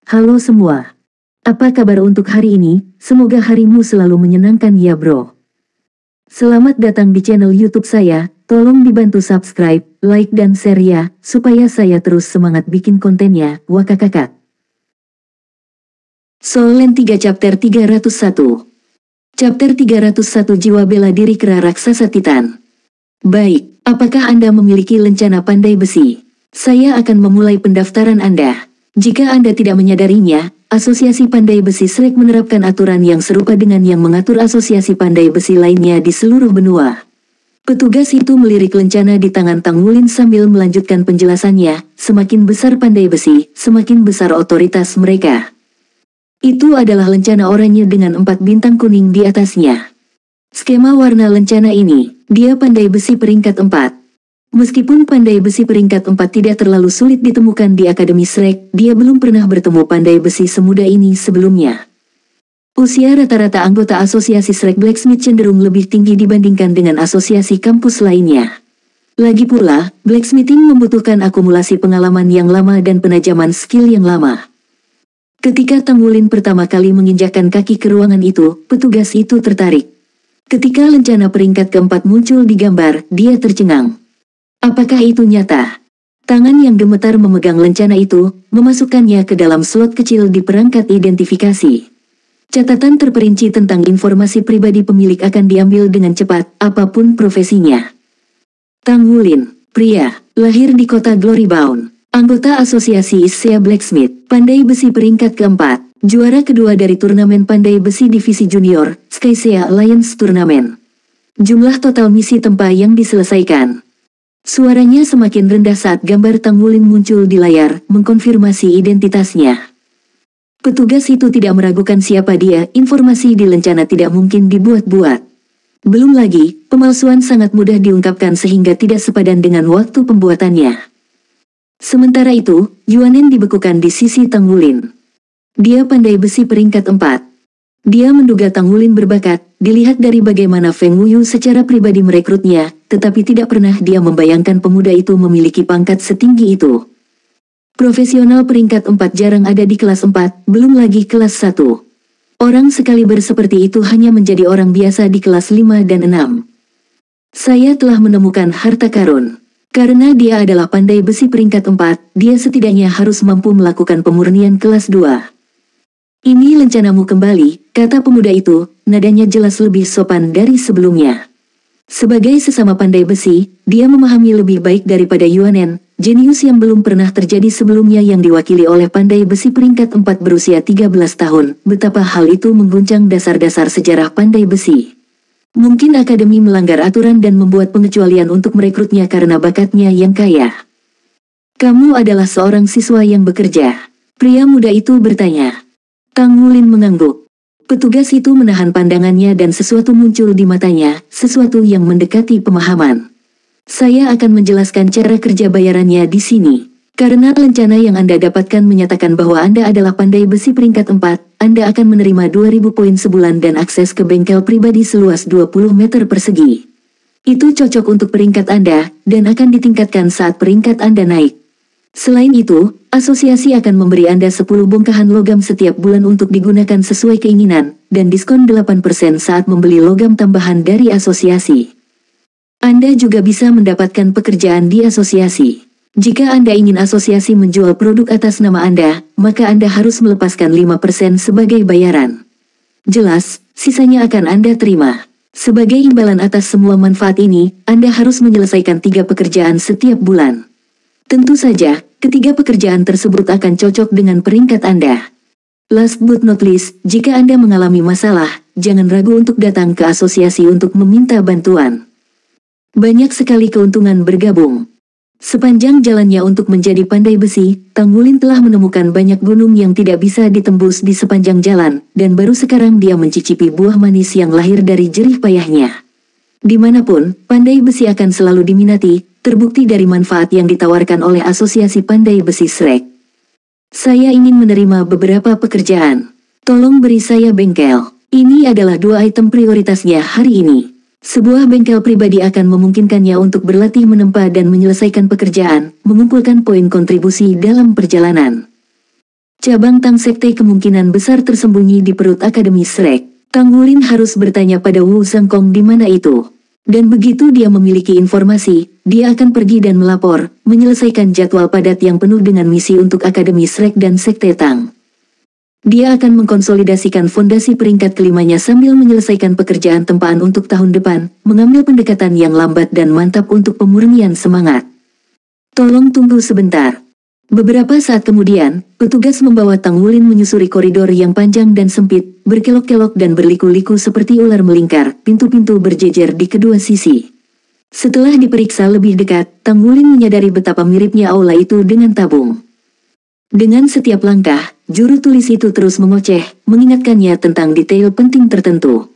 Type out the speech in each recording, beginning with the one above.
Halo semua. Apa kabar untuk hari ini? Semoga harimu selalu menyenangkan ya bro. Selamat datang di channel YouTube saya. Tolong dibantu subscribe, like dan share ya, supaya saya terus semangat bikin kontennya. Wakakakak. Soul Land 3 Chapter 301. Chapter 301 Jiwa Bela Diri Kera Raksasa Titan. Baik, apakah Anda memiliki lencana pandai besi? Saya akan memulai pendaftaran Anda. Jika Anda tidak menyadarinya, Asosiasi Pandai Besi Shrek menerapkan aturan yang serupa dengan yang mengatur asosiasi pandai besi lainnya di seluruh benua. Petugas itu melirik lencana di tangan Tang Wulin sambil melanjutkan penjelasannya, semakin besar pandai besi, semakin besar otoritas mereka. Itu adalah lencana oranye dengan 4 bintang kuning di atasnya. Skema warna lencana ini, dia pandai besi peringkat 4. Meskipun pandai besi peringkat 4 tidak terlalu sulit ditemukan di Akademi Shrek, dia belum pernah bertemu pandai besi semuda ini sebelumnya. Usia rata-rata anggota asosiasi Shrek Blacksmith cenderung lebih tinggi dibandingkan dengan asosiasi kampus lainnya. Lagi pula, blacksmithing membutuhkan akumulasi pengalaman yang lama dan penajaman skill yang lama. Ketika Tang Wulin pertama kali menginjakkan kaki ke ruangan itu, petugas itu tertarik. Ketika lencana peringkat keempat muncul di gambar, dia tercengang. Apakah itu nyata? Tangan yang gemetar memegang lencana itu, memasukkannya ke dalam slot kecil di perangkat identifikasi. Catatan terperinci tentang informasi pribadi pemilik akan diambil dengan cepat, apapun profesinya. Tang Wulin, pria, lahir di kota Glorybound, anggota asosiasi Issea Blacksmith, pandai besi peringkat keempat, juara kedua dari turnamen pandai besi divisi junior, Skysea Alliance Turnamen. Jumlah total misi tempa yang diselesaikan. Suaranya semakin rendah saat gambar Tang Wulin muncul di layar, mengkonfirmasi identitasnya. Petugas itu tidak meragukan siapa dia, informasi di lencana tidak mungkin dibuat-buat. Belum lagi, pemalsuan sangat mudah diungkapkan sehingga tidak sepadan dengan waktu pembuatannya. Sementara itu, Yuanen dibekukan di sisi Tang Wulin. Dia pandai besi peringkat 4. Dia menduga Tang Wulin berbakat, dilihat dari bagaimana Feng Wuyu secara pribadi merekrutnya, tetapi tidak pernah dia membayangkan pemuda itu memiliki pangkat setinggi itu. Profesional peringkat 4 jarang ada di kelas 4, belum lagi kelas 1. Orang sekaliber seperti itu hanya menjadi orang biasa di kelas 5 dan 6. Saya telah menemukan harta karun. Karena dia adalah pandai besi peringkat 4, dia setidaknya harus mampu melakukan pemurnian kelas 2. Ini lencanamu kembali, kata pemuda itu, nadanya jelas lebih sopan dari sebelumnya. Sebagai sesama pandai besi, dia memahami lebih baik daripada Yuanen, jenius yang belum pernah terjadi sebelumnya yang diwakili oleh pandai besi peringkat 4 berusia 13 tahun, betapa hal itu mengguncang dasar-dasar sejarah pandai besi. Mungkin akademi melanggar aturan dan membuat pengecualian untuk merekrutnya karena bakatnya yang kaya. Kamu adalah seorang siswa yang bekerja. Pria muda itu bertanya. Tang Wulin mengangguk. Petugas itu menahan pandangannya dan sesuatu muncul di matanya, sesuatu yang mendekati pemahaman. Saya akan menjelaskan cara kerja bayarannya di sini. Karena lencana yang Anda dapatkan menyatakan bahwa Anda adalah pandai besi peringkat 4, Anda akan menerima 2.000 poin sebulan dan akses ke bengkel pribadi seluas 20 meter persegi. Itu cocok untuk peringkat Anda, dan akan ditingkatkan saat peringkat Anda naik. Selain itu, asosiasi akan memberi Anda 10 bongkahan logam setiap bulan untuk digunakan sesuai keinginan, dan diskon 8% saat membeli logam tambahan dari asosiasi. Anda juga bisa mendapatkan pekerjaan di asosiasi. Jika Anda ingin asosiasi menjual produk atas nama Anda, maka Anda harus melepaskan 5% sebagai bayaran. Jelas, sisanya akan Anda terima. Sebagai imbalan atas semua manfaat ini, Anda harus menyelesaikan 3 pekerjaan setiap bulan. Tentu saja, ketiga pekerjaan tersebut akan cocok dengan peringkat Anda. Last but not least, jika Anda mengalami masalah, jangan ragu untuk datang ke asosiasi untuk meminta bantuan. Banyak sekali keuntungan bergabung. Sepanjang jalannya untuk menjadi pandai besi, Tang Wulin telah menemukan banyak gunung yang tidak bisa ditembus di sepanjang jalan, dan baru sekarang dia mencicipi buah manis yang lahir dari jerih payahnya. Dimanapun, pandai besi akan selalu diminati, terbukti dari manfaat yang ditawarkan oleh asosiasi pandai besi Shrek. Saya ingin menerima beberapa pekerjaan. Tolong beri saya bengkel. Ini adalah 2 item prioritasnya hari ini. Sebuah bengkel pribadi akan memungkinkannya untuk berlatih menempa dan menyelesaikan pekerjaan, mengumpulkan poin kontribusi dalam perjalanan. Cabang Tang Sekte kemungkinan besar tersembunyi di perut Akademi Shrek. Tang Wulin harus bertanya pada Wu Zhangkong di mana itu. Dan begitu dia memiliki informasi, dia akan pergi dan melapor, menyelesaikan jadwal padat yang penuh dengan misi untuk Akademi Shrek dan Sekte Tang. Dia akan mengkonsolidasikan fondasi peringkat kelimanya sambil menyelesaikan pekerjaan tempaan untuk tahun depan, mengambil pendekatan yang lambat dan mantap untuk pemurnian semangat. Tolong tunggu sebentar. Beberapa saat kemudian, petugas membawa Tang Wulin menyusuri koridor yang panjang dan sempit, berkelok-kelok dan berliku-liku seperti ular melingkar, pintu-pintu berjejer di kedua sisi. Setelah diperiksa lebih dekat, Tang Wulin menyadari betapa miripnya aula itu dengan tabung. Dengan setiap langkah, juru tulis itu terus mengoceh, mengingatkannya tentang detail penting tertentu.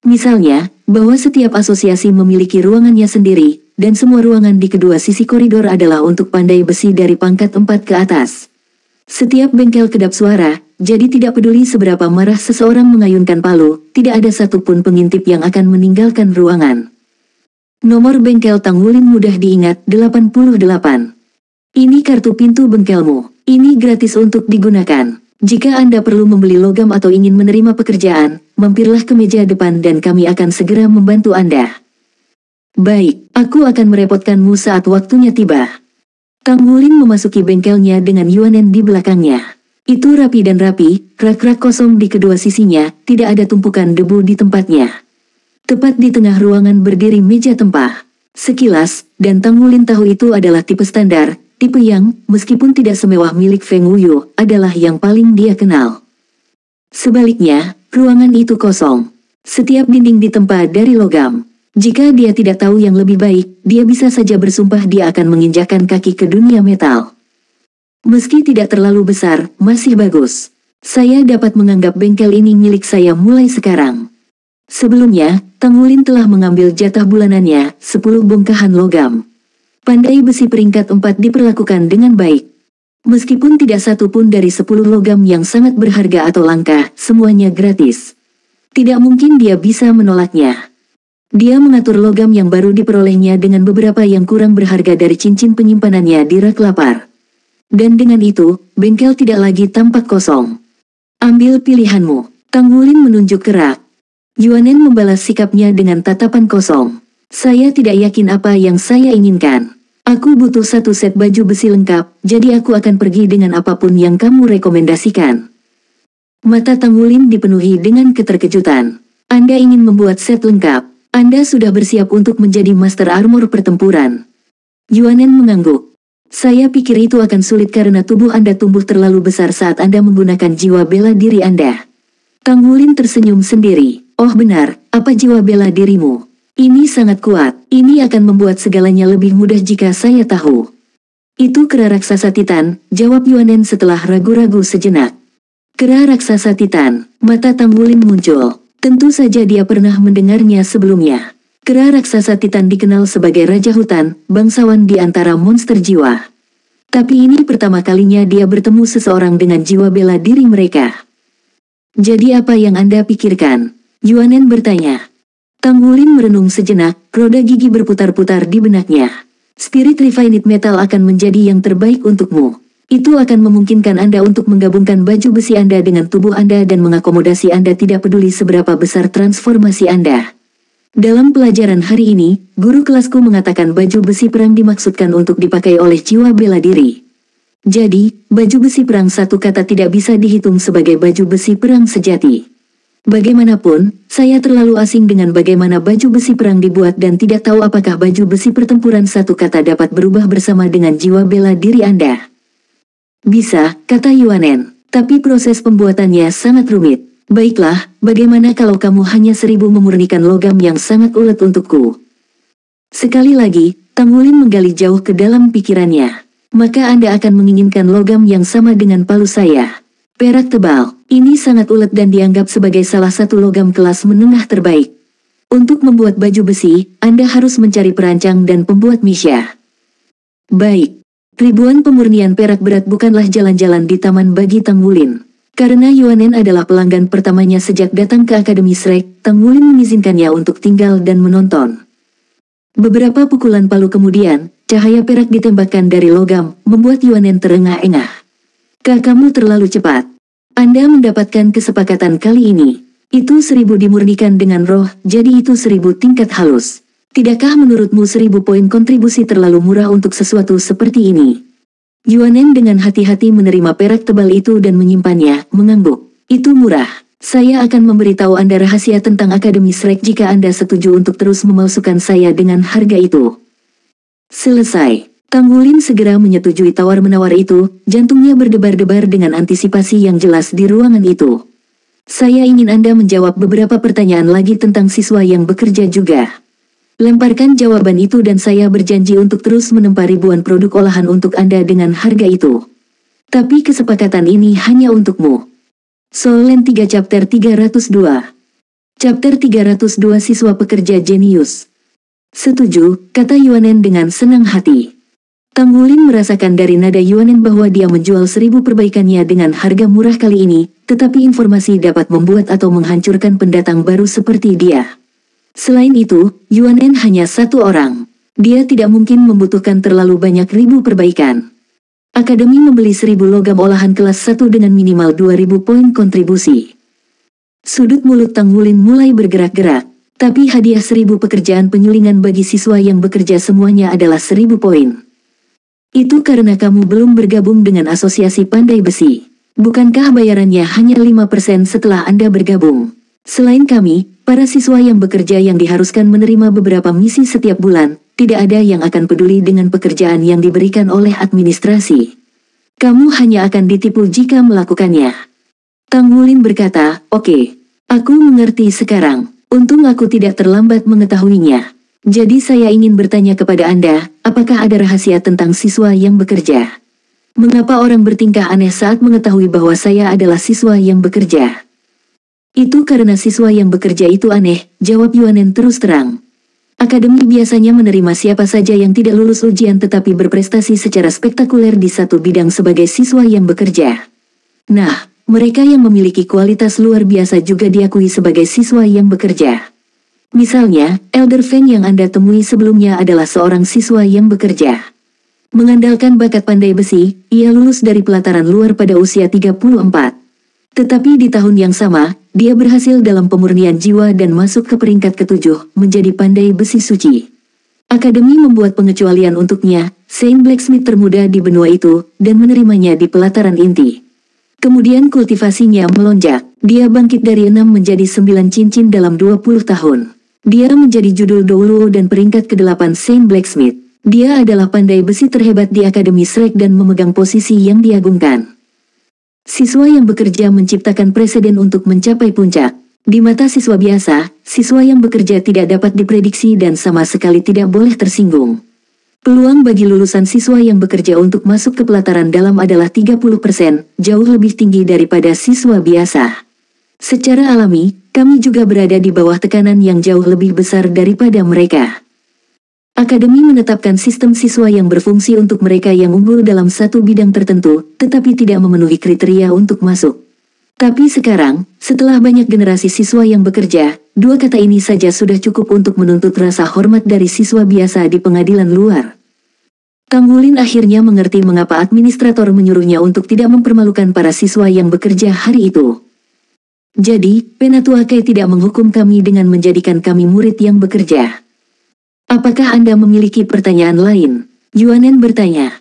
Misalnya, bahwa setiap asosiasi memiliki ruangannya sendiri, dan semua ruangan di kedua sisi koridor adalah untuk pandai besi dari pangkat 4 ke atas. Setiap bengkel kedap suara, jadi tidak peduli seberapa marah seseorang mengayunkan palu, tidak ada satupun pengintip yang akan meninggalkan ruangan. Nomor bengkel Tang Wulin mudah diingat, 88. Ini kartu pintu bengkelmu, ini gratis untuk digunakan. Jika Anda perlu membeli logam atau ingin menerima pekerjaan, mampirlah ke meja depan dan kami akan segera membantu Anda. Baik, aku akan merepotkanmu saat waktunya tiba. Tang Wulin memasuki bengkelnya dengan Yuanen di belakangnya. Itu rapi dan rapi, rak-rak kosong di kedua sisinya, tidak ada tumpukan debu di tempatnya. Tepat di tengah ruangan berdiri meja tempah. Sekilas, dan Tang Wulin tahu itu adalah tipe standar, tipe yang, meskipun tidak semewah milik Feng Wuyu, adalah yang paling dia kenal. Sebaliknya, ruangan itu kosong. Setiap dinding ditempa dari logam. Jika dia tidak tahu yang lebih baik, dia bisa saja bersumpah dia akan menginjakkan kaki ke dunia metal. Meski tidak terlalu besar, masih bagus. Saya dapat menganggap bengkel ini milik saya mulai sekarang. Sebelumnya, Tang Wulin telah mengambil jatah bulanannya, 10 bongkahan logam. Pandai besi peringkat 4 diperlakukan dengan baik. Meskipun tidak satu pun dari 10 logam yang sangat berharga atau langka, semuanya gratis. Tidak mungkin dia bisa menolaknya. Dia mengatur logam yang baru diperolehnya dengan beberapa yang kurang berharga dari cincin penyimpanannya di rak lapar. Dan dengan itu, bengkel tidak lagi tampak kosong. Ambil pilihanmu, Tang Wulin menunjuk ke rak. Yuanen membalas sikapnya dengan tatapan kosong. Saya tidak yakin apa yang saya inginkan. Aku butuh satu set baju besi lengkap, jadi aku akan pergi dengan apapun yang kamu rekomendasikan. Mata Tang Wulin dipenuhi dengan keterkejutan. Anda ingin membuat set lengkap. Anda sudah bersiap untuk menjadi master armor pertempuran. Yuanen mengangguk. Saya pikir itu akan sulit karena tubuh Anda tumbuh terlalu besar saat Anda menggunakan jiwa bela diri Anda. Tang Wulin tersenyum sendiri. Oh benar, apa jiwa bela dirimu? Ini sangat kuat, ini akan membuat segalanya lebih mudah jika saya tahu. Itu kera raksasa Titan, jawab Yuanen setelah ragu-ragu sejenak. Kera raksasa Titan, mata Tang Wulin muncul. Tentu saja dia pernah mendengarnya sebelumnya. Kera raksasa Titan dikenal sebagai Raja Hutan, bangsawan di antara monster jiwa. Tapi ini pertama kalinya dia bertemu seseorang dengan jiwa bela diri mereka. Jadi apa yang Anda pikirkan? Yuanen bertanya. Tang Wulin merenung sejenak, roda gigi berputar-putar di benaknya. Spirit Refined Metal akan menjadi yang terbaik untukmu. Itu akan memungkinkan Anda untuk menggabungkan baju besi Anda dengan tubuh Anda dan mengakomodasi Anda tidak peduli seberapa besar transformasi Anda. Dalam pelajaran hari ini, guru kelasku mengatakan baju besi perang dimaksudkan untuk dipakai oleh jiwa bela diri. Jadi, baju besi perang satu kata tidak bisa dihitung sebagai baju besi perang sejati. Bagaimanapun, saya terlalu asing dengan bagaimana baju besi perang dibuat dan tidak tahu apakah baju besi pertempuran satu kata dapat berubah bersama dengan jiwa bela diri Anda. Bisa, kata Yuanen, tapi proses pembuatannya sangat rumit. Baiklah, bagaimana kalau kamu hanya 1000 memurnikan logam yang sangat ulet untukku? Sekali lagi, Tang Wulin menggali jauh ke dalam pikirannya. Maka Anda akan menginginkan logam yang sama dengan palu saya. Perak tebal, ini sangat ulet dan dianggap sebagai salah satu logam kelas menengah terbaik. Untuk membuat baju besi, Anda harus mencari perancang dan pembuat misya. Baik. Ribuan pemurnian perak berat bukanlah jalan-jalan di taman bagi Tang Wulin. Karena Yuanen adalah pelanggan pertamanya sejak datang ke Akademi Shrek, Tang Wulin mengizinkannya untuk tinggal dan menonton. Beberapa pukulan palu kemudian, cahaya perak ditembakkan dari logam, membuat Yuanen terengah-engah. Kamu terlalu cepat. Anda mendapatkan kesepakatan kali ini. Itu 1000 dimurnikan dengan roh, jadi itu 1000 tingkat halus. Tidakkah menurutmu 1000 poin kontribusi terlalu murah untuk sesuatu seperti ini? Yuanen dengan hati-hati menerima perak tebal itu dan menyimpannya, mengangguk. Itu murah. Saya akan memberitahu Anda rahasia tentang Akademi Shrek jika Anda setuju untuk terus memalsukan saya dengan harga itu. Selesai. Tang Wulin segera menyetujui tawar-menawar itu, jantungnya berdebar-debar dengan antisipasi yang jelas di ruangan itu. Saya ingin Anda menjawab beberapa pertanyaan lagi tentang siswa yang bekerja juga. Lemparkan jawaban itu dan saya berjanji untuk terus menempa ribuan produk olahan untuk Anda dengan harga itu. Tapi kesepakatan ini hanya untukmu. Solen 3 Chapter 302. Chapter 302 Siswa Pekerja Jenius. Setuju, kata Yuanen dengan senang hati. Tang Wulin merasakan dari nada Yuanen bahwa dia menjual 1000 perbaikannya dengan harga murah kali ini, tetapi informasi dapat membuat atau menghancurkan pendatang baru seperti dia. Selain itu, Yuanen hanya satu orang. Dia tidak mungkin membutuhkan terlalu banyak ribu perbaikan. Akademi membeli 1000 logam olahan kelas 1 dengan minimal 2000 poin kontribusi. Sudut mulut Tang Wulin mulai bergerak-gerak, tapi hadiah 1000 pekerjaan penyulingan bagi siswa yang bekerja semuanya adalah 1000 poin. Itu karena kamu belum bergabung dengan Asosiasi Pandai Besi. Bukankah bayarannya hanya 5% setelah Anda bergabung? Selain kami, para siswa yang bekerja yang diharuskan menerima beberapa misi setiap bulan, tidak ada yang akan peduli dengan pekerjaan yang diberikan oleh administrasi. Kamu hanya akan ditipu jika melakukannya. Tang Wulin berkata, oke, aku mengerti sekarang. Untung aku tidak terlambat mengetahuinya. Jadi saya ingin bertanya kepada Anda, apakah ada rahasia tentang siswa yang bekerja? Mengapa orang bertingkah aneh saat mengetahui bahwa saya adalah siswa yang bekerja? Itu karena siswa yang bekerja itu aneh, jawab Yuanen terus terang. Akademi biasanya menerima siapa saja yang tidak lulus ujian tetapi berprestasi secara spektakuler di satu bidang sebagai siswa yang bekerja. Nah, mereka yang memiliki kualitas luar biasa juga diakui sebagai siswa yang bekerja. Misalnya, Elder Feng yang Anda temui sebelumnya adalah seorang siswa yang bekerja. Mengandalkan bakat pandai besi, ia lulus dari pelataran luar pada usia 34. Tetapi di tahun yang sama, dia berhasil dalam pemurnian jiwa dan masuk ke peringkat ke-7, menjadi pandai besi suci. Akademi membuat pengecualian untuknya, Saint Blacksmith termuda di benua itu, dan menerimanya di pelataran inti. Kemudian kultivasinya melonjak, dia bangkit dari 6 menjadi 9 cincin dalam 20 tahun. Dia menjadi judul Doulo dan peringkat ke-8 Saint Blacksmith. Dia adalah pandai besi terhebat di Akademi Shrek dan memegang posisi yang diagungkan. Siswa yang bekerja menciptakan preseden untuk mencapai puncak. Di mata siswa biasa, siswa yang bekerja tidak dapat diprediksi dan sama sekali tidak boleh tersinggung. Peluang bagi lulusan siswa yang bekerja untuk masuk ke pelataran dalam adalah 30%, jauh lebih tinggi daripada siswa biasa. Secara alami, kami juga berada di bawah tekanan yang jauh lebih besar daripada mereka. Akademi menetapkan sistem siswa yang berfungsi untuk mereka yang unggul dalam satu bidang tertentu, tetapi tidak memenuhi kriteria untuk masuk. Tapi sekarang, setelah banyak generasi siswa yang bekerja, 2 kata ini saja sudah cukup untuk menuntut rasa hormat dari siswa biasa di pengadilan luar. Tang Wulin akhirnya mengerti mengapa administrator menyuruhnya untuk tidak mempermalukan para siswa yang bekerja hari itu. Jadi, Penatua Kai tidak menghukum kami dengan menjadikan kami murid yang bekerja. Apakah Anda memiliki pertanyaan lain? Yuanen bertanya.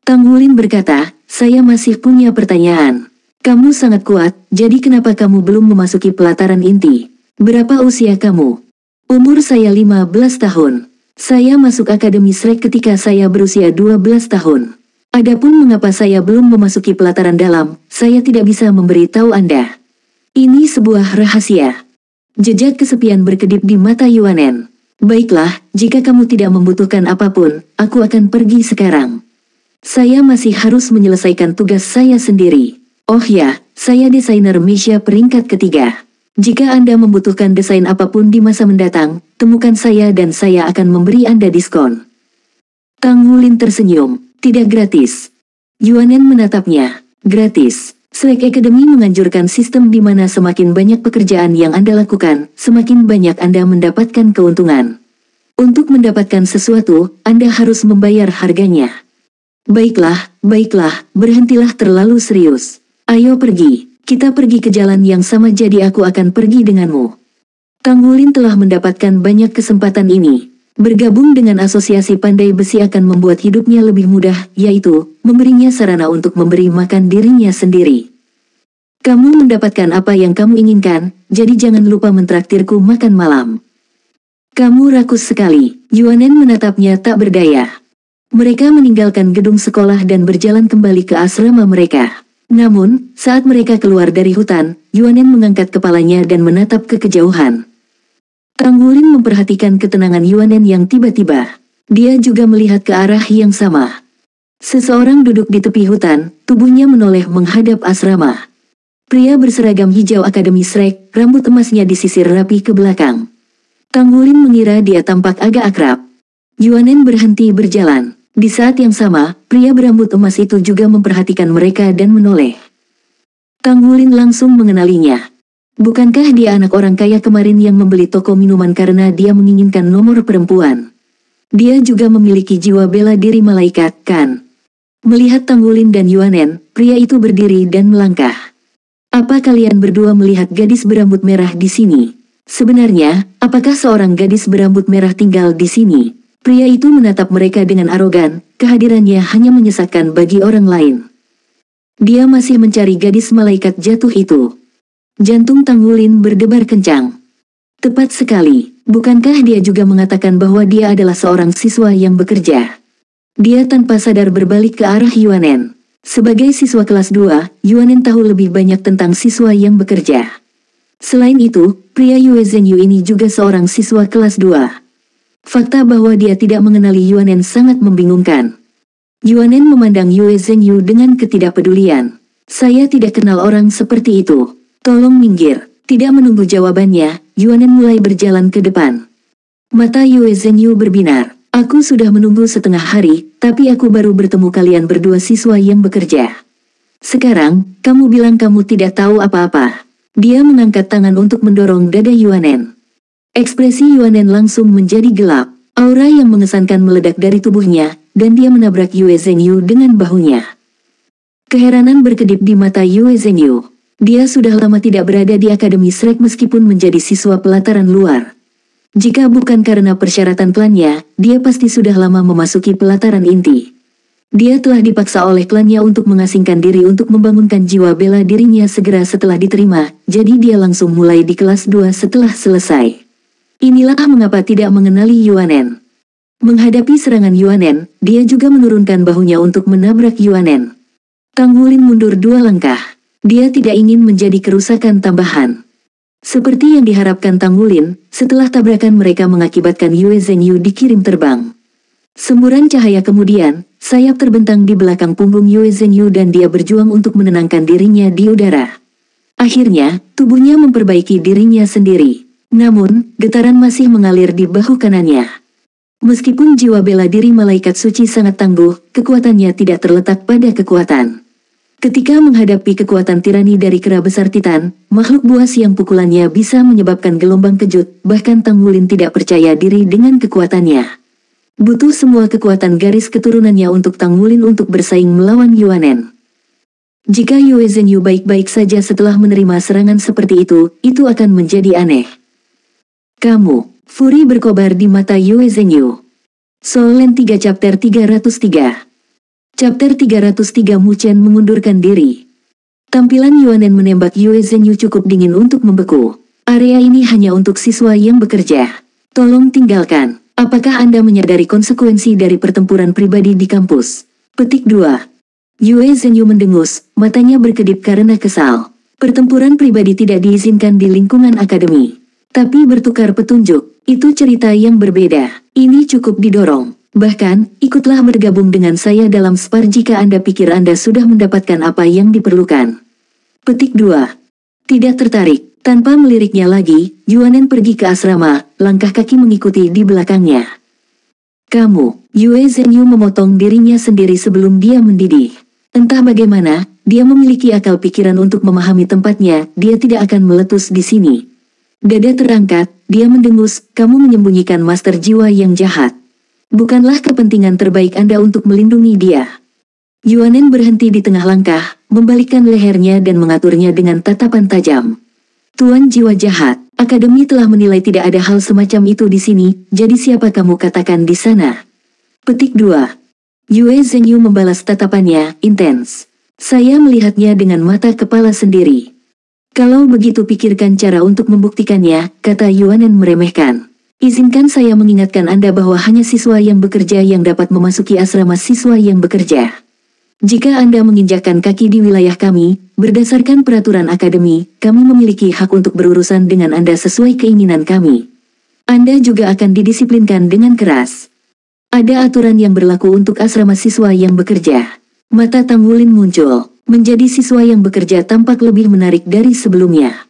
Tang Wulin berkata, saya masih punya pertanyaan. Kamu sangat kuat, jadi kenapa kamu belum memasuki pelataran inti? Berapa usia kamu? Umur saya 15 tahun. Saya masuk Akademi Shrek ketika saya berusia 12 tahun. Adapun mengapa saya belum memasuki pelataran dalam, saya tidak bisa memberitahu Anda. Ini sebuah rahasia. Jejak kesepian berkedip di mata Yuanen. Baiklah, jika kamu tidak membutuhkan apapun, aku akan pergi sekarang. Saya masih harus menyelesaikan tugas saya sendiri. Oh ya, saya desainer media peringkat ke-3. Jika Anda membutuhkan desain apapun di masa mendatang, temukan saya dan saya akan memberi Anda diskon. Tang Wulin tersenyum, tidak gratis. Yuanen menatapnya, gratis. Shrek Academy menganjurkan sistem di mana semakin banyak pekerjaan yang Anda lakukan, semakin banyak Anda mendapatkan keuntungan. Untuk mendapatkan sesuatu, Anda harus membayar harganya. Baiklah, Baiklah, berhentilah terlalu serius. Ayo pergi, kita pergi ke jalan yang sama jadi aku akan pergi denganmu. Tang Wulin telah mendapatkan banyak kesempatan ini. Bergabung dengan asosiasi pandai besi akan membuat hidupnya lebih mudah, yaitu, memberinya sarana untuk memberi makan dirinya sendiri. Kamu mendapatkan apa yang kamu inginkan, jadi jangan lupa mentraktirku makan malam. Kamu rakus sekali, Yuanen menatapnya tak berdaya. Mereka meninggalkan gedung sekolah dan berjalan kembali ke asrama mereka. Namun, saat mereka keluar dari hutan, Yuanen mengangkat kepalanya dan menatap ke kejauhan. Tang Wulin memperhatikan ketenangan Yuanen yang tiba-tiba. Dia juga melihat ke arah yang sama. Seseorang duduk di tepi hutan, tubuhnya menoleh menghadap asrama. Pria berseragam hijau Akademi Shrek, rambut emasnya disisir rapi ke belakang. Tang Wulin mengira dia tampak agak akrab. Yuanen berhenti berjalan. Di saat yang sama, pria berambut emas itu juga memperhatikan mereka dan menoleh. Tang Wulin langsung mengenalinya. Bukankah dia anak orang kaya kemarin yang membeli toko minuman karena dia menginginkan nomor perempuan? Dia juga memiliki jiwa bela diri malaikat, kan? Melihat Tang Wulin dan Yuanen, pria itu berdiri dan melangkah. Apa kalian berdua melihat gadis berambut merah di sini? Sebenarnya, apakah seorang gadis berambut merah tinggal di sini? Pria itu menatap mereka dengan arogan, kehadirannya hanya menyesakkan bagi orang lain. Dia masih mencari gadis malaikat jatuh itu. Jantung Tang Wulin berdebar kencang. Tepat sekali, bukankah dia juga mengatakan bahwa dia adalah seorang siswa yang bekerja? Dia tanpa sadar berbalik ke arah Yuanen. Sebagai siswa kelas 2, Yuanen tahu lebih banyak tentang siswa yang bekerja. Selain itu, pria Yue Zhenyu ini juga seorang siswa kelas 2. Fakta bahwa dia tidak mengenali Yuanen sangat membingungkan. Yuanen memandang Yue Zhenyu dengan ketidakpedulian. Saya tidak kenal orang seperti itu. Tolong minggir. Tidak menunggu jawabannya, Yuanen mulai berjalan ke depan. Mata Yue Zhenyu berbinar. Aku sudah menunggu setengah hari, tapi aku baru bertemu kalian berdua siswa yang bekerja. Sekarang, kamu bilang kamu tidak tahu apa-apa. Dia mengangkat tangan untuk mendorong dada Yuanen. Ekspresi Yuanen langsung menjadi gelap. Aura yang mengesankan meledak dari tubuhnya, dan dia menabrak Yue Zhenyu dengan bahunya. Keheranan berkedip di mata Yue Zhenyu. Dia sudah lama tidak berada di Akademi Shrek meskipun menjadi siswa pelataran luar. Jika bukan karena persyaratan klannya, dia pasti sudah lama memasuki pelataran inti. Dia telah dipaksa oleh klannya untuk mengasingkan diri untuk membangunkan jiwa bela dirinya segera setelah diterima, jadi dia langsung mulai di kelas 2 setelah selesai. Inilah mengapa tidak mengenali Yuanen. Menghadapi serangan Yuanen, dia juga menurunkan bahunya untuk menabrak Yuanen. Tang Wulin mundur 2 langkah. Dia tidak ingin menjadi kerusakan tambahan. Seperti yang diharapkan Tang Wulin, setelah tabrakan mereka mengakibatkan Yue Zhenyu dikirim terbang. Semburan cahaya kemudian, sayap terbentang di belakang punggung Yue Zhenyu dan dia berjuang untuk menenangkan dirinya di udara. Akhirnya, tubuhnya memperbaiki dirinya sendiri. Namun, getaran masih mengalir di bahu kanannya. Meskipun jiwa bela diri malaikat suci sangat tangguh, kekuatannya tidak terletak pada kekuatan. Ketika menghadapi kekuatan tirani dari kera besar Titan, makhluk buas yang pukulannya bisa menyebabkan gelombang kejut, bahkan Tang Wulin tidak percaya diri dengan kekuatannya. Butuh semua kekuatan garis keturunannya untuk Tang Wulin untuk bersaing melawan Yuanen. Jika Yue Zhenyu baik-baik saja setelah menerima serangan seperti itu akan menjadi aneh. Kamu, Furi berkobar di mata Yue Zhenyu. Soul Land 3 Chapter 303. Chapter 303 Mu Chen mengundurkan diri. Tampilan Yuanen menembak Yue Zhenyu cukup dingin untuk membeku. Area ini hanya untuk siswa yang bekerja. Tolong tinggalkan. Apakah Anda menyadari konsekuensi dari pertempuran pribadi di kampus? Petik 2. Yue Zhenyu mendengus, matanya berkedip karena kesal. Pertempuran pribadi tidak diizinkan di lingkungan akademi. Tapi bertukar petunjuk, itu cerita yang berbeda. Ini cukup didorong. Bahkan, ikutlah bergabung dengan saya dalam Spar jika Anda pikir Anda sudah mendapatkan apa yang diperlukan. Petik 2. Tidak tertarik. Tanpa meliriknya lagi, Yuanen pergi ke asrama, langkah kaki mengikuti di belakangnya. Kamu, Yue Zhenyu memotong dirinya sendiri sebelum dia mendidih. Entah bagaimana, dia memiliki akal pikiran untuk memahami tempatnya, dia tidak akan meletus di sini. Dada terangkat, dia mendengus, kamu menyembunyikan master jiwa yang jahat. Bukanlah kepentingan terbaik Anda untuk melindungi dia. Yuanen berhenti di tengah langkah, membalikkan lehernya dan mengaturnya dengan tatapan tajam. Tuan jiwa jahat, Akademi telah menilai tidak ada hal semacam itu di sini, jadi siapa kamu katakan di sana? Petik 2. Yue Zhenyu membalas tatapannya, intens. Saya melihatnya dengan mata kepala sendiri. Kalau begitu pikirkan cara untuk membuktikannya, kata Yuanen meremehkan. Izinkan saya mengingatkan Anda bahwa hanya siswa yang bekerja yang dapat memasuki asrama siswa yang bekerja. Jika Anda menginjakkan kaki di wilayah kami, berdasarkan peraturan akademi, kami memiliki hak untuk berurusan dengan Anda sesuai keinginan kami. Anda juga akan didisiplinkan dengan keras. Ada aturan yang berlaku untuk asrama siswa yang bekerja. Mata Tang Wulin muncul. Menjadi siswa yang bekerja tampak lebih menarik dari sebelumnya.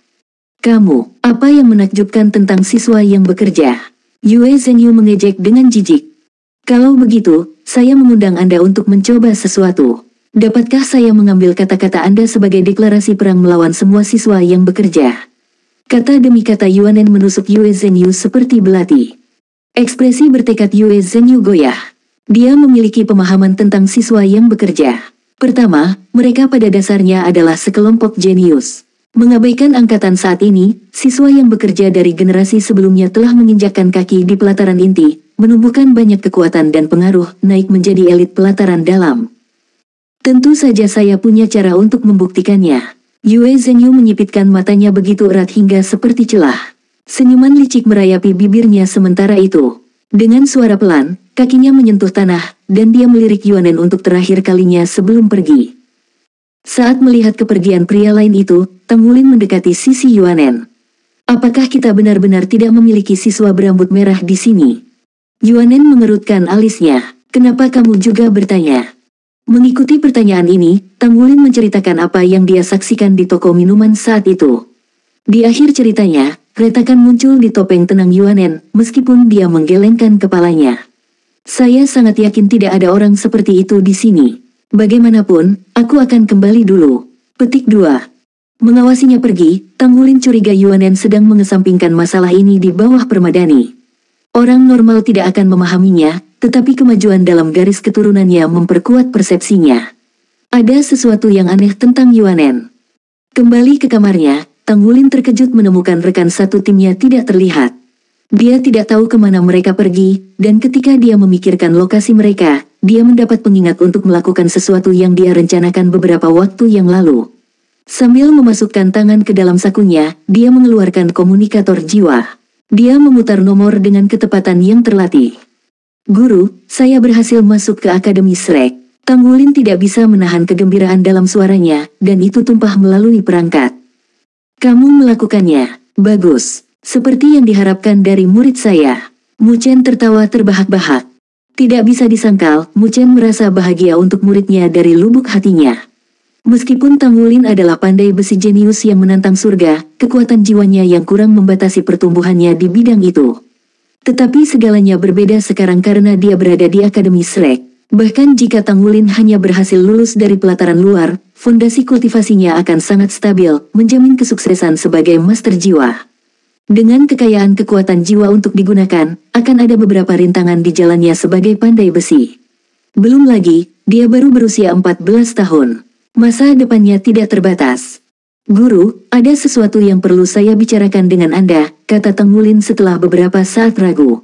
Kamu, apa yang menakjubkan tentang siswa yang bekerja? Yue Zhenyu mengejek dengan jijik. Kalau begitu, saya mengundang Anda untuk mencoba sesuatu. Dapatkah saya mengambil kata-kata Anda sebagai deklarasi perang melawan semua siswa yang bekerja? Kata demi kata Yuanen menusuk Yue Zhenyu seperti belati. Ekspresi bertekad Yue Zhenyu goyah. Dia memiliki pemahaman tentang siswa yang bekerja. Pertama, mereka pada dasarnya adalah sekelompok jenius. Mengabaikan angkatan saat ini, siswa yang bekerja dari generasi sebelumnya telah menginjakkan kaki di pelataran inti, menumbuhkan banyak kekuatan dan pengaruh, naik menjadi elit pelataran dalam. Tentu saja saya punya cara untuk membuktikannya. Yue Zhenyu menyipitkan matanya begitu erat hingga seperti celah. Senyuman licik merayapi bibirnya sementara itu. Dengan suara pelan, kakinya menyentuh tanah, dan dia melirik Yuanen untuk terakhir kalinya sebelum pergi. Saat melihat kepergian pria lain itu, Tang Wulin mendekati sisi Yuanen. Apakah kita benar-benar tidak memiliki siswa berambut merah di sini? Yuanen mengerutkan alisnya. Kenapa kamu juga bertanya? Mengikuti pertanyaan ini, Tang Wulin menceritakan apa yang dia saksikan di toko minuman saat itu. Di akhir ceritanya, retakan muncul di topeng tenang Yuanen, meskipun dia menggelengkan kepalanya. Saya sangat yakin tidak ada orang seperti itu di sini. Bagaimanapun, aku akan kembali dulu. Petik 2. Mengawasinya pergi, Tang Wulin curiga Yuanen sedang mengesampingkan masalah ini di bawah permadani. Orang normal tidak akan memahaminya, tetapi kemajuan dalam garis keturunannya memperkuat persepsinya. Ada sesuatu yang aneh tentang Yuanen. Kembali ke kamarnya, Tang Wulin terkejut menemukan rekan satu timnya tidak terlihat. Dia tidak tahu kemana mereka pergi, dan ketika dia memikirkan lokasi mereka, dia mendapat pengingat untuk melakukan sesuatu yang dia rencanakan beberapa waktu yang lalu. Sambil memasukkan tangan ke dalam sakunya, dia mengeluarkan komunikator jiwa. Dia memutar nomor dengan ketepatan yang terlatih. Guru, saya berhasil masuk ke Akademi Shrek. Tang Wulin tidak bisa menahan kegembiraan dalam suaranya, dan itu tumpah melalui perangkat. Kamu melakukannya. Bagus. Seperti yang diharapkan dari murid saya. Mu Chen tertawa terbahak-bahak. Tidak bisa disangkal, Mu Chen merasa bahagia untuk muridnya dari lubuk hatinya. Meskipun Tang Wulin adalah pandai besi jenius yang menantang surga, kekuatan jiwanya yang kurang membatasi pertumbuhannya di bidang itu. Tetapi segalanya berbeda sekarang karena dia berada di Akademi Shrek. Bahkan jika Tang Wulin hanya berhasil lulus dari pelataran luar, fondasi kultivasinya akan sangat stabil, menjamin kesuksesan sebagai master jiwa. Dengan kekayaan kekuatan jiwa untuk digunakan, akan ada beberapa rintangan di jalannya sebagai pandai besi. Belum lagi, dia baru berusia 14 tahun. Masa depannya tidak terbatas. Guru, ada sesuatu yang perlu saya bicarakan dengan Anda, kata Tang Wulin setelah beberapa saat ragu.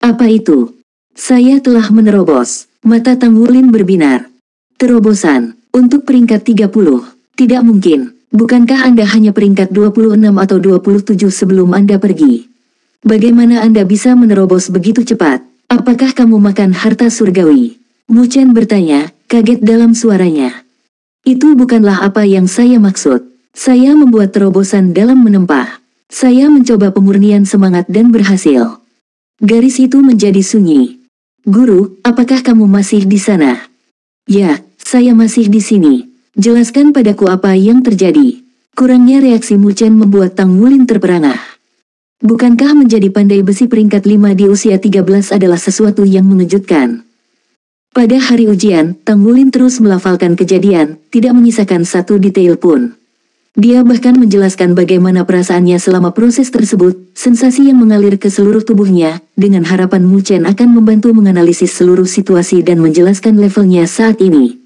Apa itu? Saya telah menerobos. Mata Tang Wulin berbinar. Terobosan, untuk peringkat 30. Tidak mungkin. Bukankah Anda hanya peringkat 26 atau 27 sebelum Anda pergi? Bagaimana Anda bisa menerobos begitu cepat? Apakah kamu makan harta surgawi? Mu Chen bertanya, kaget dalam suaranya. Itu bukanlah apa yang saya maksud. Saya membuat terobosan dalam menempah. Saya mencoba pemurnian semangat dan berhasil. Garis itu menjadi sunyi. Guru, apakah kamu masih di sana? Ya, saya masih di sini. Jelaskan padaku apa yang terjadi. Kurangnya reaksi Mu Chen membuat Tang Wulin terperangah. Bukankah menjadi pandai besi peringkat 5 di usia 13 adalah sesuatu yang mengejutkan? Pada hari ujian, Tang Wulin terus melafalkan kejadian, tidak menyisakan satu detail pun. Dia bahkan menjelaskan bagaimana perasaannya selama proses tersebut, sensasi yang mengalir ke seluruh tubuhnya, dengan harapan Mu Chen akan membantu menganalisis seluruh situasi dan menjelaskan levelnya saat ini.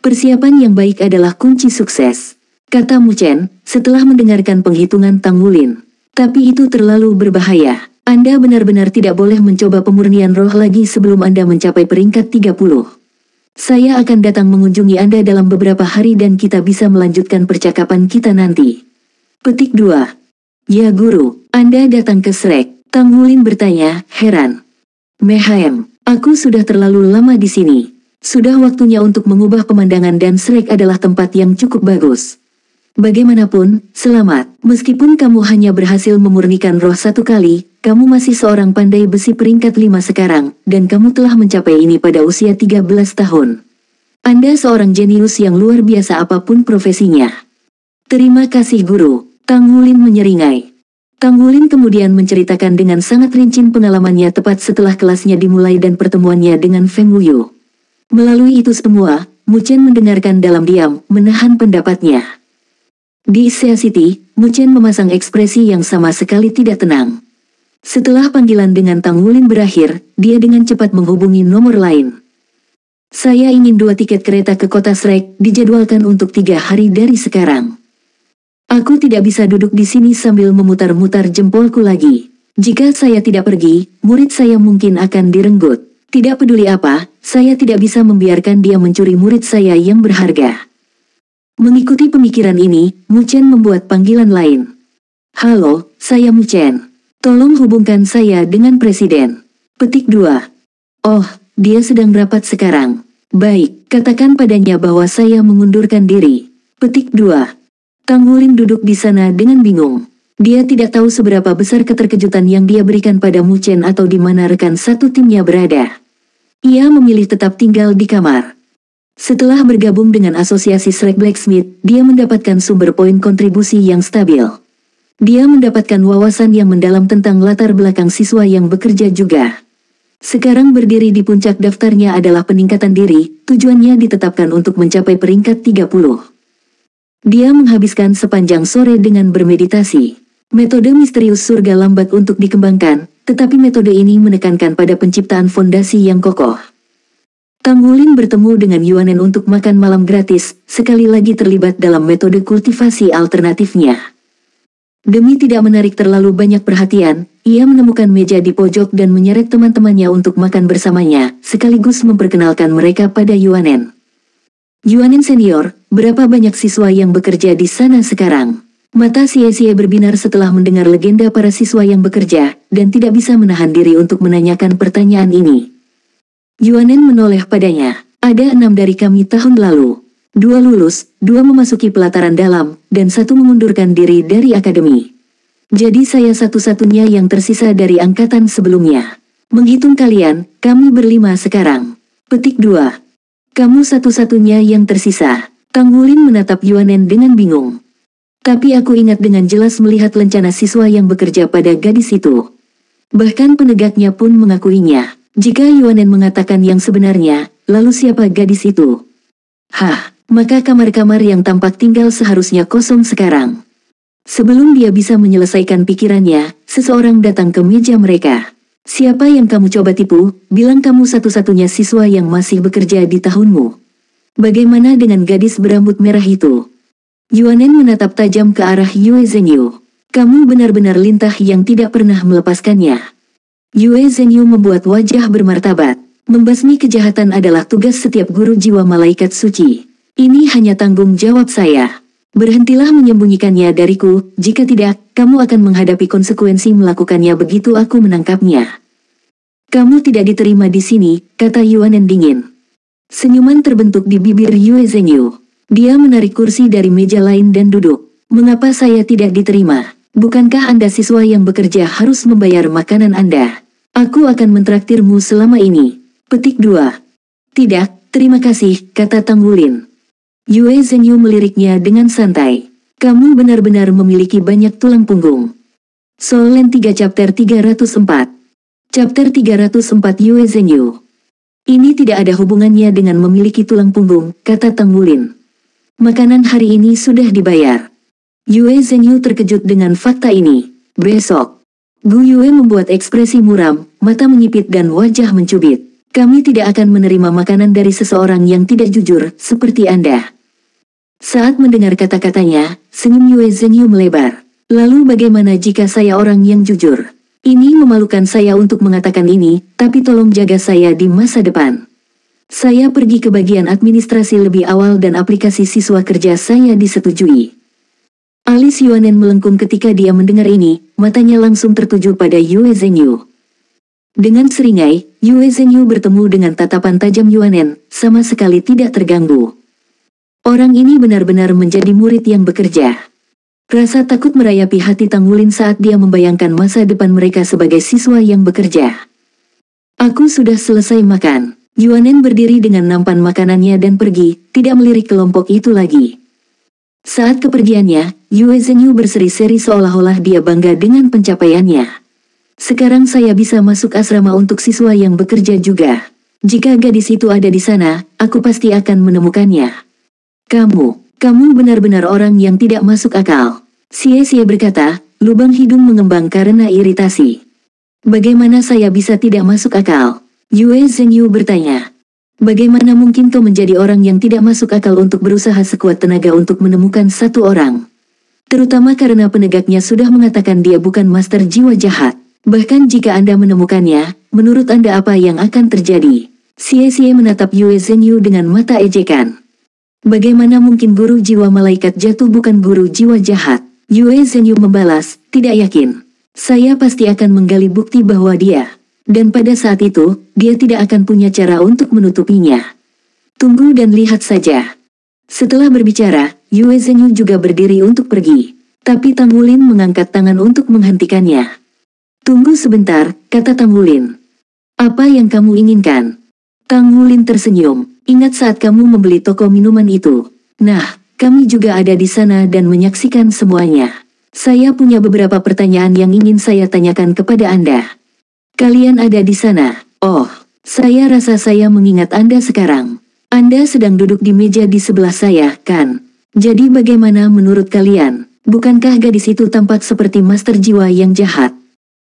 Persiapan yang baik adalah kunci sukses, kata Mu Chen setelah mendengarkan penghitungan Tang Wulin. Tapi itu terlalu berbahaya. Anda benar-benar tidak boleh mencoba pemurnian roh lagi sebelum Anda mencapai peringkat 30. Saya akan datang mengunjungi Anda dalam beberapa hari dan kita bisa melanjutkan percakapan kita nanti. Petik 2. Ya guru, Anda datang ke Shrek. Tang Wulin bertanya, heran. Mehem, aku sudah terlalu lama di sini. Sudah waktunya untuk mengubah pemandangan dan Shrek adalah tempat yang cukup bagus. Bagaimanapun, selamat. Meskipun kamu hanya berhasil memurnikan roh 1 kali, kamu masih seorang pandai besi peringkat 5 sekarang, dan kamu telah mencapai ini pada usia 13 tahun. Anda seorang jenius yang luar biasa apapun profesinya. Terima kasih guru, Tang Wulin menyeringai. Tang Wulin kemudian menceritakan dengan sangat rinci pengalamannya tepat setelah kelasnya dimulai dan pertemuannya dengan Feng Wuyu. Melalui itu semua, Mu Chen mendengarkan dalam diam, menahan pendapatnya. Di Xia City, Mu Chen memasang ekspresi yang sama sekali tidak tenang. Setelah panggilan dengan Tang Wulin berakhir, dia dengan cepat menghubungi nomor lain. Saya ingin 2 tiket kereta ke kota Shrek, dijadwalkan untuk 3 hari dari sekarang. Aku tidak bisa duduk di sini sambil memutar-mutar jempolku lagi. Jika saya tidak pergi, murid saya mungkin akan direnggut. Tidak peduli apa, saya tidak bisa membiarkan dia mencuri murid saya yang berharga. Mengikuti pemikiran ini, Mu Chen membuat panggilan lain. Halo, saya Mu Chen. Tolong hubungkan saya dengan Presiden. Petik 2. Oh, dia sedang rapat sekarang. Baik, katakan padanya bahwa saya mengundurkan diri. Petik 2. Tang Wulin duduk di sana dengan bingung. Dia tidak tahu seberapa besar keterkejutan yang dia berikan pada Mu Chen atau di mana rekan satu timnya berada. Ia memilih tetap tinggal di kamar. Setelah bergabung dengan asosiasi Shrek Blacksmith, dia mendapatkan sumber poin kontribusi yang stabil. Dia mendapatkan wawasan yang mendalam tentang latar belakang siswa yang bekerja juga. Sekarang berdiri di puncak daftarnya adalah peningkatan diri, tujuannya ditetapkan untuk mencapai peringkat 30. Dia menghabiskan sepanjang sore dengan bermeditasi. Metode misterius surga lambat untuk dikembangkan, tetapi metode ini menekankan pada penciptaan fondasi yang kokoh. Tang Wulin bertemu dengan Yuanen untuk makan malam gratis, sekali lagi terlibat dalam metode kultivasi alternatifnya. Demi tidak menarik terlalu banyak perhatian, ia menemukan meja di pojok dan menyeret teman-temannya untuk makan bersamanya, sekaligus memperkenalkan mereka pada Yuanen. Yuanen senior, berapa banyak siswa yang bekerja di sana sekarang? Mata Xie berbinar setelah mendengar legenda para siswa yang bekerja, dan tidak bisa menahan diri untuk menanyakan pertanyaan ini. Yuanen menoleh padanya. Ada 6 dari kami tahun lalu. 2 lulus, 2 memasuki pelataran dalam, dan 1 mengundurkan diri dari akademi. Jadi saya satu-satunya yang tersisa dari angkatan sebelumnya. Menghitung kalian, kami berlima sekarang. Petik 2. Kamu satu-satunya yang tersisa. Tang Wulin menatap Yuanen dengan bingung. Tapi aku ingat dengan jelas melihat lencana siswa yang bekerja pada gadis itu. Bahkan penegaknya pun mengakuinya. Jika Yuanen mengatakan yang sebenarnya, lalu siapa gadis itu? Hah, maka kamar-kamar yang tampak tinggal seharusnya kosong sekarang. Sebelum dia bisa menyelesaikan pikirannya, seseorang datang ke meja mereka. Siapa yang kamu coba tipu? Bilang kamu satu-satunya siswa yang masih bekerja di tahunmu. Bagaimana dengan gadis berambut merah itu? Yuanen menatap tajam ke arah Yue Zhenyu. Kamu benar-benar lintah yang tidak pernah melepaskannya. Yue Zhenyu membuat wajah bermartabat. Membasmi kejahatan adalah tugas setiap guru jiwa malaikat suci. Ini hanya tanggung jawab saya. Berhentilah menyembunyikannya dariku, jika tidak, kamu akan menghadapi konsekuensi melakukannya begitu aku menangkapnya. Kamu tidak diterima di sini, kata Yuanen dingin. Senyuman terbentuk di bibir Yue Zhenyu. Dia menarik kursi dari meja lain dan duduk. Mengapa saya tidak diterima? Bukankah Anda siswa yang bekerja harus membayar makanan Anda? Aku akan mentraktirmu selama ini. Petik 2. Tidak, terima kasih, kata Tang Wulin. Yue Zhenyu meliriknya dengan santai. Kamu benar-benar memiliki banyak tulang punggung. Solen 3 chapter 304. Chapter 304 Yue Zhenyu. Ini tidak ada hubungannya dengan memiliki tulang punggung, kata Tang Wulin. Makanan hari ini sudah dibayar. Yue Zhenyu terkejut dengan fakta ini. Besok. Gu Yue membuat ekspresi muram, mata menyipit dan wajah mencubit. Kami tidak akan menerima makanan dari seseorang yang tidak jujur, seperti Anda. Saat mendengar kata-katanya, senyum Yue Zhenyu melebar. Lalu bagaimana jika saya orang yang jujur? Ini memalukan saya untuk mengatakan ini, tapi tolong jaga saya di masa depan. Saya pergi ke bagian administrasi lebih awal dan aplikasi siswa kerja saya disetujui. Alis Yuanen melengkung ketika dia mendengar ini, matanya langsung tertuju pada Yue Zhenyu. Dengan seringai, Yue Zhenyu bertemu dengan tatapan tajam Yuanen, sama sekali tidak terganggu. Orang ini benar-benar menjadi murid yang bekerja. Rasa takut merayapi hati Tang Wulin saat dia membayangkan masa depan mereka sebagai siswa yang bekerja. Aku sudah selesai makan. Yuanen berdiri dengan nampan makanannya dan pergi, tidak melirik kelompok itu lagi. Saat kepergiannya, Yue Zhenyu berseri-seri seolah-olah dia bangga dengan pencapaiannya. Sekarang saya bisa masuk asrama untuk siswa yang bekerja juga. Jika gadis itu ada di sana, aku pasti akan menemukannya. Kamu benar-benar orang yang tidak masuk akal. Xie berkata, lubang hidung mengembang karena iritasi. Bagaimana saya bisa tidak masuk akal? Yue Zhenyu bertanya. Bagaimana mungkin kau menjadi orang yang tidak masuk akal untuk berusaha sekuat tenaga untuk menemukan satu orang? Terutama karena penegaknya sudah mengatakan dia bukan master jiwa jahat. Bahkan jika Anda menemukannya, menurut Anda apa yang akan terjadi? Xie menatap Yue Zhenyu dengan mata ejekan. Bagaimana mungkin guru jiwa malaikat jatuh bukan guru jiwa jahat? Yue Zhenyu membalas, tidak yakin. Saya pasti akan menggali bukti bahwa dia. Dan pada saat itu, dia tidak akan punya cara untuk menutupinya. Tunggu dan lihat saja. Setelah berbicara, Yue Zhenyu juga berdiri untuk pergi. Tapi Tang Wulin mengangkat tangan untuk menghentikannya. Tunggu sebentar, kata Tang Wulin. Apa yang kamu inginkan? Tang Wulin tersenyum. Ingat saat kamu membeli toko minuman itu? Nah, kami juga ada di sana dan menyaksikan semuanya. Saya punya beberapa pertanyaan yang ingin saya tanyakan kepada Anda. Kalian ada di sana. Oh, saya rasa saya mengingat Anda sekarang. Anda sedang duduk di meja di sebelah saya, kan? Jadi bagaimana menurut kalian? Bukankah gadis itu tampak seperti master jiwa yang jahat?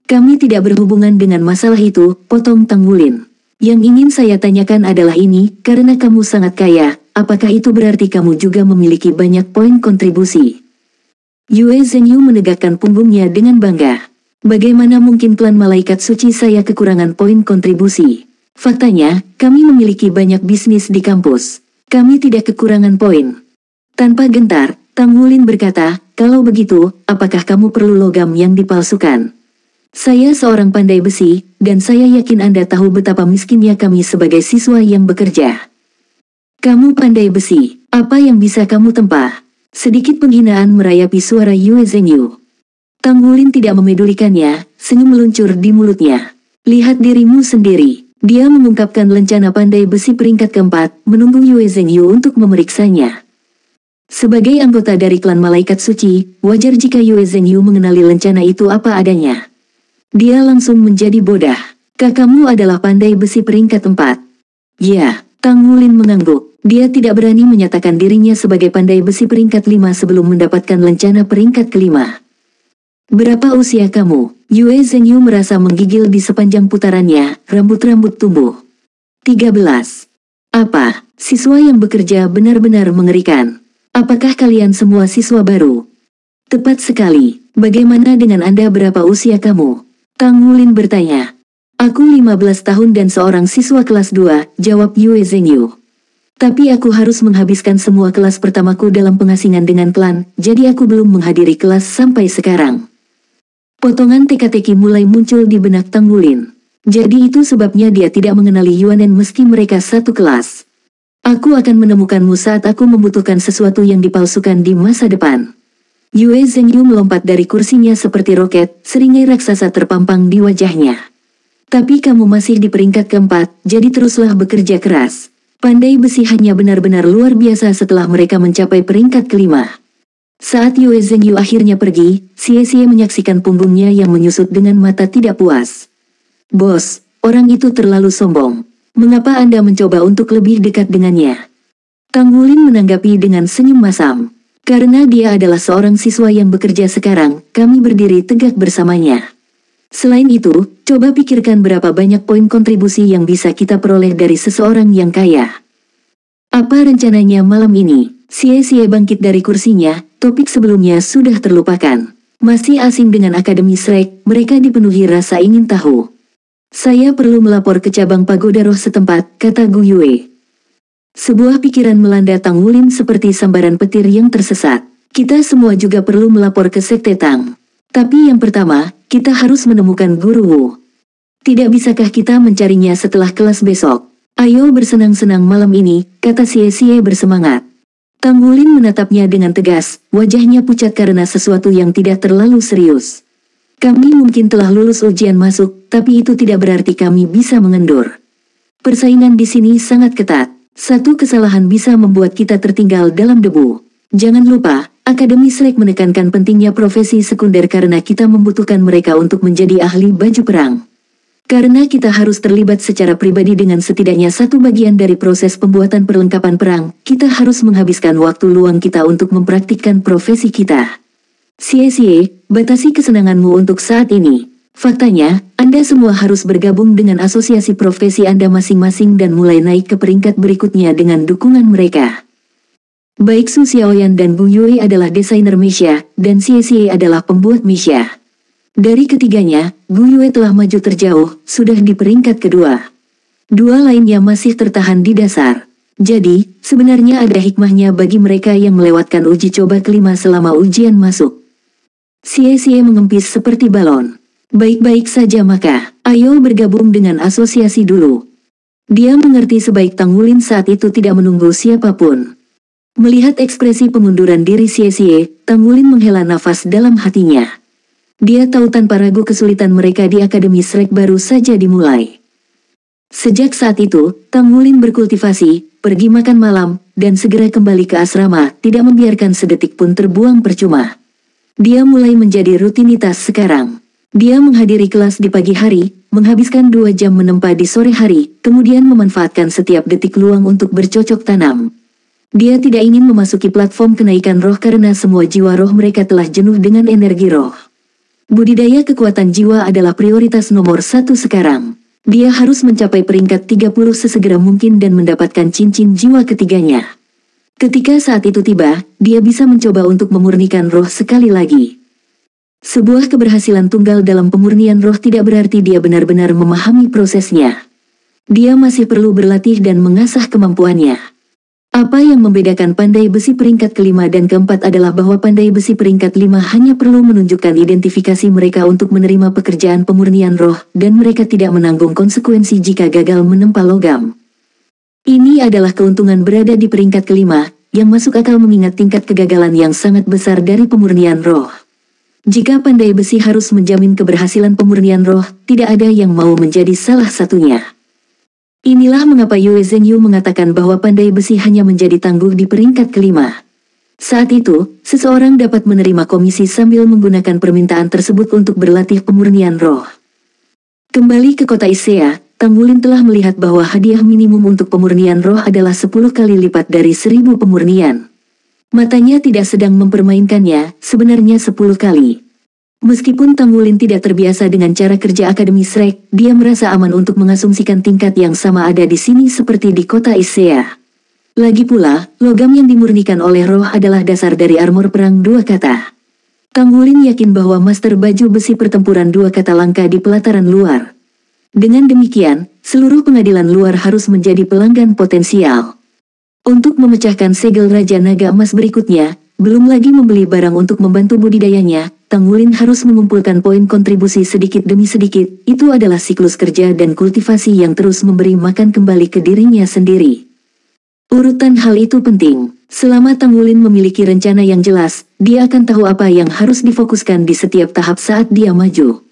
Kami tidak berhubungan dengan masalah itu, potong Tang Wulin. Yang ingin saya tanyakan adalah ini, karena kamu sangat kaya, apakah itu berarti kamu juga memiliki banyak poin kontribusi? Yue Zhenyu menegakkan punggungnya dengan bangga. Bagaimana mungkin klan malaikat suci saya kekurangan poin kontribusi? Faktanya, kami memiliki banyak bisnis di kampus. Kami tidak kekurangan poin. Tanpa gentar, Tang Wulin berkata, kalau begitu, apakah kamu perlu logam yang dipalsukan? Saya seorang pandai besi, dan saya yakin Anda tahu betapa miskinnya kami sebagai siswa yang bekerja. Kamu pandai besi, apa yang bisa kamu tempa? Sedikit penghinaan merayapi suara Yue Zhenyu. Tang Wulin tidak memedulikannya, senyum meluncur di mulutnya. Lihat dirimu sendiri. Dia mengungkapkan lencana pandai besi peringkat keempat, menunggu Yue Zhenyu untuk memeriksanya. Sebagai anggota dari klan malaikat suci, wajar jika Yue Zhenyu mengenali lencana itu apa adanya. Dia langsung menjadi bodah. Kakakmu adalah pandai besi peringkat 4. Ya, Tang Wulin mengangguk. Dia tidak berani menyatakan dirinya sebagai pandai besi peringkat 5 sebelum mendapatkan lencana peringkat kelima. Berapa usia kamu? Yue Zhenyu merasa menggigil di sepanjang putarannya, rambut-rambut tumbuh. 13. Apa? Siswa yang bekerja benar-benar mengerikan. Apakah kalian semua siswa baru? Tepat sekali. Bagaimana dengan Anda, berapa usia kamu? Tang Wulin bertanya. Aku 15 tahun dan seorang siswa kelas 2, jawab Yue Zhenyu. Tapi aku harus menghabiskan semua kelas pertamaku dalam pengasingan dengan klan, jadi aku belum menghadiri kelas sampai sekarang. Potongan teka-teki mulai muncul di benak Tang Wulin. Jadi itu sebabnya dia tidak mengenali Yuanen meski mereka satu kelas. Aku akan menemukanmu saat aku membutuhkan sesuatu yang dipalsukan di masa depan. Yue Zhenyu melompat dari kursinya seperti roket, seringai raksasa terpampang di wajahnya. Tapi kamu masih di peringkat keempat, jadi teruslah bekerja keras. Pandai besi hanya benar-benar luar biasa setelah mereka mencapai peringkat kelima. Saat Yue Zhenyu akhirnya pergi, Xie menyaksikan punggungnya yang menyusut dengan mata tidak puas. Bos, orang itu terlalu sombong. Mengapa Anda mencoba untuk lebih dekat dengannya? Tang Wulin menanggapi dengan senyum masam. Karena dia adalah seorang siswa yang bekerja sekarang, kami berdiri tegak bersamanya. Selain itu, coba pikirkan berapa banyak poin kontribusi yang bisa kita peroleh dari seseorang yang kaya. Apa rencananya malam ini? Xie bangkit dari kursinya, topik sebelumnya sudah terlupakan. Masih asing dengan Akademi Shrek, mereka dipenuhi rasa ingin tahu. Saya perlu melapor ke cabang pagoda roh setempat, kata Gu Yue. Sebuah pikiran melanda Tang Wulin seperti sambaran petir yang tersesat. Kita semua juga perlu melapor ke Sekte Tang. Tapi yang pertama, kita harus menemukan Guru Wu. Tidak bisakah kita mencarinya setelah kelas besok? Ayo bersenang-senang malam ini, kata Xie bersemangat. Tang Wulin menatapnya dengan tegas, wajahnya pucat karena sesuatu yang tidak terlalu serius. Kami mungkin telah lulus ujian masuk, tapi itu tidak berarti kami bisa mengendur. Persaingan di sini sangat ketat. Satu kesalahan bisa membuat kita tertinggal dalam debu. Jangan lupa, Akademi Shrek menekankan pentingnya profesi sekunder karena kita membutuhkan mereka untuk menjadi ahli baju perang. Karena kita harus terlibat secara pribadi dengan setidaknya satu bagian dari proses pembuatan perlengkapan perang, kita harus menghabiskan waktu luang kita untuk mempraktikkan profesi kita. Xie, batasi kesenanganmu untuk saat ini. Faktanya, Anda semua harus bergabung dengan asosiasi profesi Anda masing-masing dan mulai naik ke peringkat berikutnya dengan dukungan mereka. Baik Su Xiaoyan dan Gu Yue adalah desainer mecha, dan Xie adalah pembuat mecha. Dari ketiganya, Gu Yue telah maju terjauh, sudah di peringkat kedua. Dua lainnya masih tertahan di dasar. Jadi, sebenarnya ada hikmahnya bagi mereka yang melewatkan uji coba kelima selama ujian masuk. Xie mengempis seperti balon. Baik-baik saja maka, ayo bergabung dengan asosiasi dulu. Dia mengerti sebaik Tang Wulin saat itu tidak menunggu siapapun. Melihat ekspresi pengunduran diri Xie, Tang Wulin menghela nafas dalam hatinya. Dia tahu tanpa ragu kesulitan mereka di Akademi Shrek baru saja dimulai. Sejak saat itu, Tang Wulin berkultivasi, pergi makan malam, dan segera kembali ke asrama, tidak membiarkan sedetik pun terbuang percuma. Dia mulai menjadi rutinitas sekarang. Dia menghadiri kelas di pagi hari, menghabiskan 2 jam menempa di sore hari, kemudian memanfaatkan setiap detik luang untuk bercocok tanam. Dia tidak ingin memasuki platform kenaikan roh karena semua jiwa roh mereka telah jenuh dengan energi roh. Budidaya kekuatan jiwa adalah prioritas nomor 1 sekarang. Dia harus mencapai peringkat 30 sesegera mungkin dan mendapatkan cincin jiwa ketiganya. Ketika saat itu tiba, dia bisa mencoba untuk memurnikan roh sekali lagi. Sebuah keberhasilan tunggal dalam pemurnian roh tidak berarti dia benar-benar memahami prosesnya. Dia masih perlu berlatih dan mengasah kemampuannya. Apa yang membedakan pandai besi peringkat kelima dan keempat adalah bahwa pandai besi peringkat 5 hanya perlu menunjukkan identifikasi mereka untuk menerima pekerjaan pemurnian roh, dan mereka tidak menanggung konsekuensi jika gagal menempa logam. Ini adalah keuntungan berada di peringkat kelima, yang masuk akal mengingat tingkat kegagalan yang sangat besar dari pemurnian roh. Jika pandai besi harus menjamin keberhasilan pemurnian roh, tidak ada yang mau menjadi salah satunya. Inilah mengapa Yue Zhengyu mengatakan bahwa pandai besi hanya menjadi tangguh di peringkat kelima. Saat itu, seseorang dapat menerima komisi sambil menggunakan permintaan tersebut untuk berlatih pemurnian roh. Kembali ke kota Isea, Tang Wulin telah melihat bahwa hadiah minimum untuk pemurnian roh adalah 10 kali lipat dari 1000 pemurnian. Matanya tidak sedang mempermainkannya, sebenarnya 10 kali. Meskipun Tang Wulin tidak terbiasa dengan cara kerja Akademi Shrek, dia merasa aman untuk mengasumsikan tingkat yang sama ada di sini seperti di kota Isea. Lagi pula, logam yang dimurnikan oleh roh adalah dasar dari armor perang 2 kata. Tang Wulin yakin bahwa master baju besi pertempuran 2 kata langka di pelataran luar. Dengan demikian, seluruh pengadilan luar harus menjadi pelanggan potensial. Untuk memecahkan segel Raja Naga Emas berikutnya, belum lagi membeli barang untuk membantu budidayanya, Tang Wulin harus mengumpulkan poin kontribusi sedikit demi sedikit. Itu adalah siklus kerja dan kultivasi yang terus memberi makan kembali ke dirinya sendiri. Urutan hal itu penting. Selama Tang Wulin memiliki rencana yang jelas, dia akan tahu apa yang harus difokuskan di setiap tahap saat dia maju.